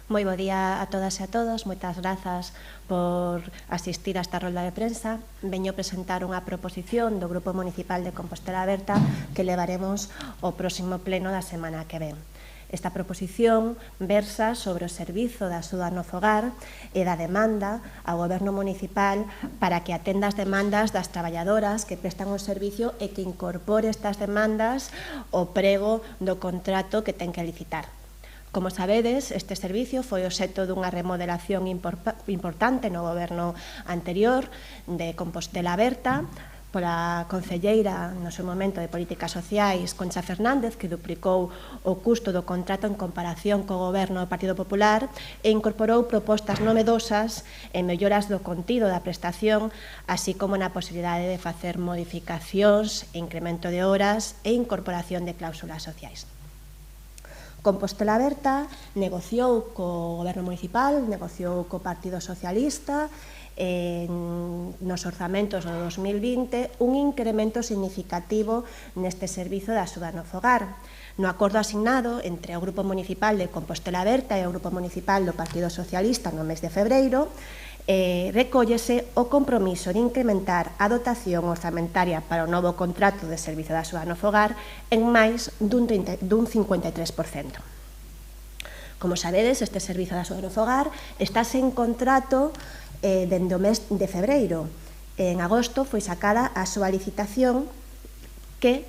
Moi bo día a todas e a todos, moitas grazas por asistir a esta rolda de prensa. Veño presentar unha proposición do Grupo Municipal de Compostela Aberta que levaremos ao próximo pleno da semana que ven. Esta proposición versa sobre o servizo da axuda no fogar e da demanda ao Goberno Municipal para que atenda as demandas das traballadoras que prestan o servicio e que incorpore estas demandas ao prego do contrato que ten que licitar. Como sabedes, este servicio foi obxecto dunha remodelación importante no goberno anterior de Compostela Aberta pola concelleira no seu momento de Políticas Sociais, Concha Fernández, que duplicou o custo do contrato en comparación co goberno do Partido Popular e incorporou propostas novedosas e melloras do contido da prestación, así como na posibilidade de facer modificacións, incremento de horas e incorporación de cláusulas sociais. Compostela Aberta negociou co Goberno Municipal, negociou co Partido Socialista nos orzamentos do 2020 un incremento significativo neste servizo de axuda no fogar. No acordo asignado entre o Grupo Municipal de Compostela Aberta e o Grupo Municipal do Partido Socialista no mes de febreiro, recóllese o compromiso de incrementar a dotación orzamentaria para o novo contrato de servizo de axuda no fogar en máis dun 53%. Como sabedes, este servizo de axuda no fogar estáse en contrato dende o mes de febreiro. En agosto foi sacada a súa licitación que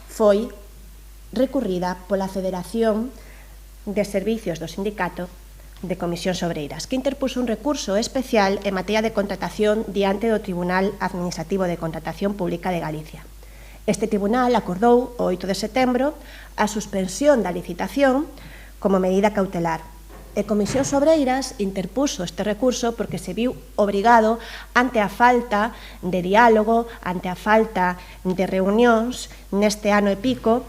foi recurrida pola Federación de Servicios do Sindicato de Comisións Obreiras, que interpuso un recurso especial en materia de contratación diante do Tribunal Administrativo de Contratación Pública de Galicia. Este tribunal acordou, o 8 de setembro, a suspensión da licitación como medida cautelar. E Comisións Obreiras interpuso este recurso porque se viu obrigado ante a falta de diálogo, ante a falta de reunións neste ano e pico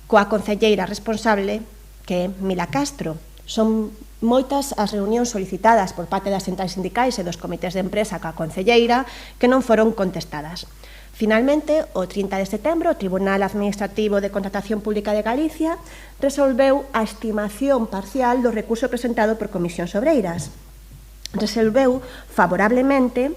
coa concelleira responsable que é Mila Castro. Son moitas as reunións solicitadas por parte das centrais sindicais e dos comités de empresa coa concelleira que non foron contestadas. Finalmente, o 30 de setembro, o Tribunal Administrativo de Contratación Pública de Galicia resolveu a estimación parcial do recurso presentado por Comisións Obreiras. Resolveu favorablemente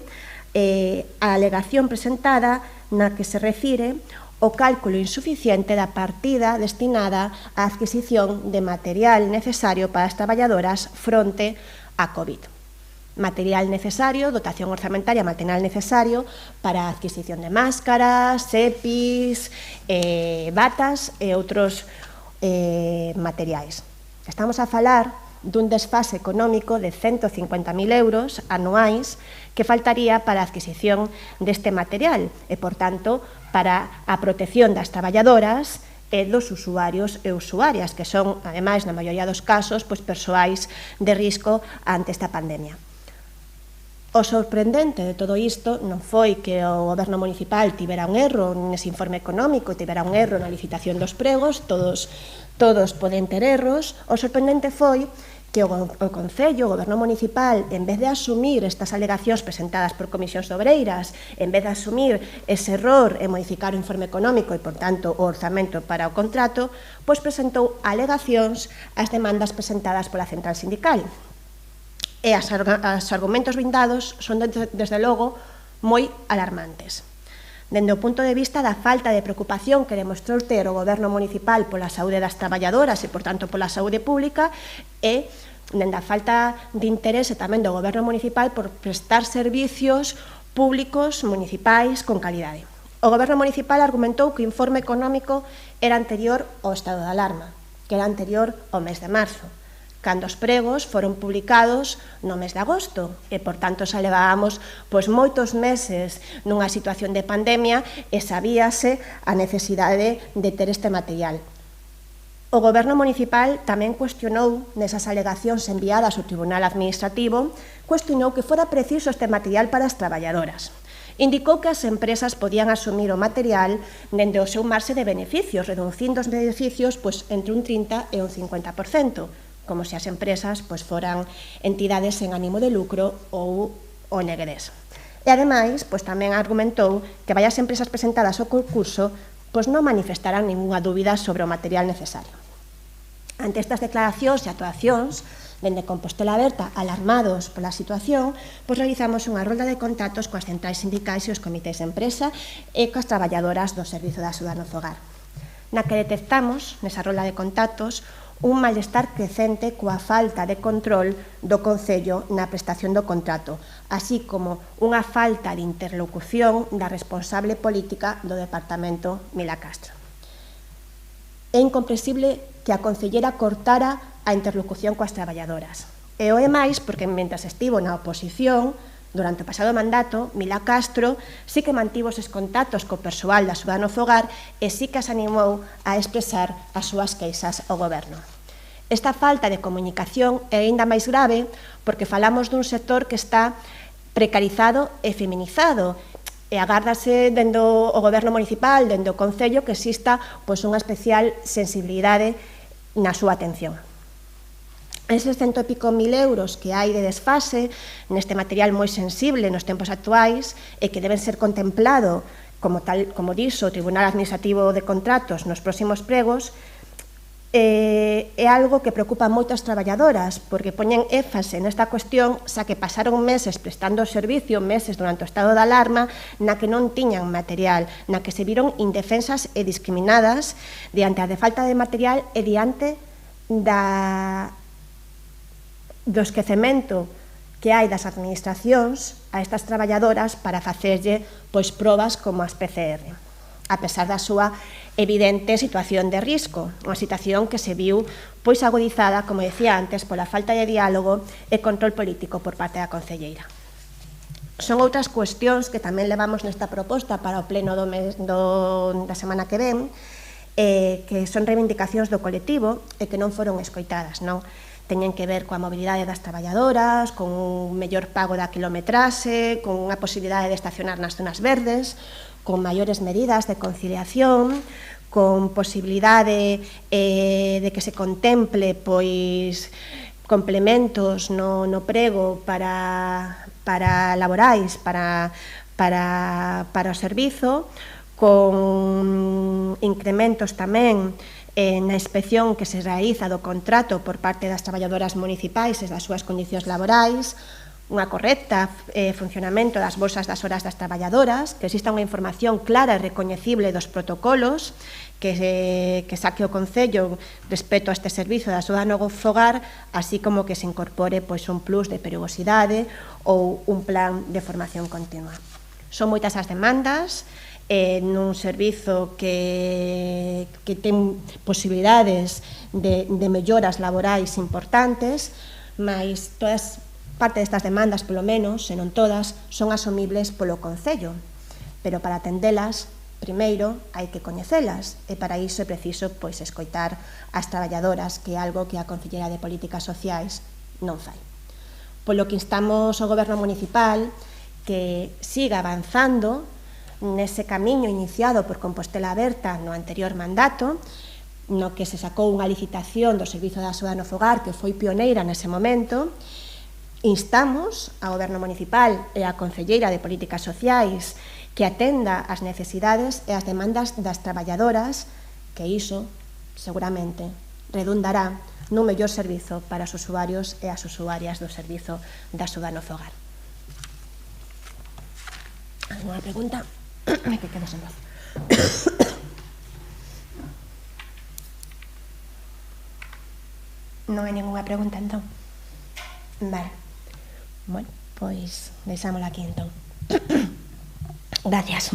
a alegación presentada na que se refire o cálculo insuficiente da partida destinada á adquisición de material necesario para as traballadoras fronte á COVID. Material necesario, dotación orzamentaria, material necesario para a adquisición de máscaras, EPIs, batas e outros materiais. Estamos a falar dun desfase económico de 150.000 euros anuais que faltaría para a adquisición deste material e, por tanto, para a protección das traballadoras e dos usuarios e usuarias, que son, ademais, na maioría dos casos, persoais de risco ante esta pandemia. O sorprendente de todo isto non foi que o Goberno Municipal tivera un erro nese informe económico, tivera un erro na licitación dos pregos, todos poden ter erros. O sorprendente foi que o Concello, o Goberno Municipal, en vez de asumir estas alegacións presentadas por Comisións Obreiras, en vez de asumir ese error e modificar o informe económico e, por tanto, o orzamento para o contrato, presentou alegacións ás demandas presentadas pola central sindical. E os argumentos brindados son, desde logo, moi alarmantes. Dende o punto de vista da falta de preocupación que demostrou ter o Goberno Municipal pola saúde das traballadoras e, por tanto, pola saúde pública, e dende a falta de interese tamén do Goberno Municipal por prestar servicios públicos municipais con calidade. O Goberno Municipal argumentou que o informe económico era anterior ao estado de alarma, que era anterior ao mes de marzo, cando os pregos foron publicados no mes de agosto e, por tanto, xa levábamos moitos meses nunha situación de pandemia e sabíase a necesidade de ter este material. O Goberno Municipal tamén cuestionou, nesas alegacións enviadas ao Tribunal Administrativo, cuestionou que fora preciso este material para as traballadoras. Indicou que as empresas podían asumir o material dende o seu marxe de beneficios, reducindo os beneficios entre un 30% e un 50%, como se as empresas foran entidades sen ánimo de lucro ou ONGs. E, ademais, tamén argumentou que varias empresas presentadas ao concurso non manifestarán ninguna dúbida sobre o material necesario. Ante estas declaracións e actuacións, dende Compostela Aberta, alarmados pola situación, pois realizamos unha rolda de contactos coas centrais sindicais e os comités de empresa e coas traballadoras do Servizo de Axuda no Fogar, na que detectamos, nesa rolda de contactos, un malestar crecente coa falta de control do Concello na prestación do contrato, así como unha falta de interlocución da responsable política do Departamento, Mila Castro. É incomprensible que a Concellera cortara a interlocución coas traballadoras. E o é máis porque, mentras estivo na oposición, durante o pasado mandato, Mila Castro sí que mantivo eses contactos co persoal da Axuda no Fogar e sí que as animou a expresar as súas queixas ao Goberno. Esta falta de comunicación é aínda máis grave porque falamos dun sector que está precarizado e feminizado e agárdase dende o Goberno municipal, dende o Concello, que exista unha especial sensibilidade na súa atención. Eses 100 e pico mil euros que hai de desfase neste material moi sensible nos tempos actuais e que deben ser contemplado como dixo o Tribunal Administrativo de Contratos nos próximos pregos, é algo que preocupa moito as traballadoras porque poñen énfase nesta cuestión xa que pasaron meses prestando o servicio, meses durante o estado de alarma, na que non tiñan material, na que se viron indefensas e discriminadas diante a de falta de material e diante do esquecemento que hai das administracións a estas traballadoras para facerlle probas como as PCR, a pesar da súa evidente situación de risco, unha situación que se viu agudizada, como decía antes, pola falta de diálogo e control político por parte da concelleira. Son outras cuestións que tamén levamos nesta proposta para o pleno da semana que ven, que son reivindicacións do colectivo e que non foron escoitadas, non? Teñen que ver coa mobilidade das traballadoras, con un mellor pago da quilometraxe, con unha posibilidade de estacionar nas zonas verdes, con maiores medidas de conciliación, con posibilidade de que se contemple complementos no prego para laborais, para o servizo, con incrementos tamén na inspección que se realiza do contrato por parte das traballadoras municipais e das súas condicións laborais, unha correcta funcionamento das bolsas das horas das traballadoras, que exista unha información clara e recoñecible dos protocolos que saque o Concello respecto a este servizo da axuda no fogar, así como que se incorpore un plus de perigosidade ou un plan de formación continua. Son moitas as demandas nun servizo que ten posibilidades de melloras laborais importantes, mas parte destas demandas, polo menos, se non todas, son asumibles polo Concello, pero para atendelas, primeiro, hai que coñecelas, e para iso é preciso escoitar as traballadoras, que é algo que a Concelleira de Políticas Sociais non fai. Polo que instamos ao Goberno municipal que siga avanzando nese camiño iniciado por Compostela Aberta no anterior mandato, no que se sacou unha licitación do Servizo de Axuda no Fogar que foi pioneira nese momento. Instamos ao Goberno municipal e á Concelleira de Políticas Sociais que atenda as necesidades e as demandas das traballadoras, que iso seguramente redundará nun mellor servizo para os usuarios e as usuarias do Servizo de Axuda no Fogar. Alguna pregunta? Que quedo sen voz. Non hai ninguna pregunta, entón? Vale. Bueno, pois deixámola aquí, entón. Gracias.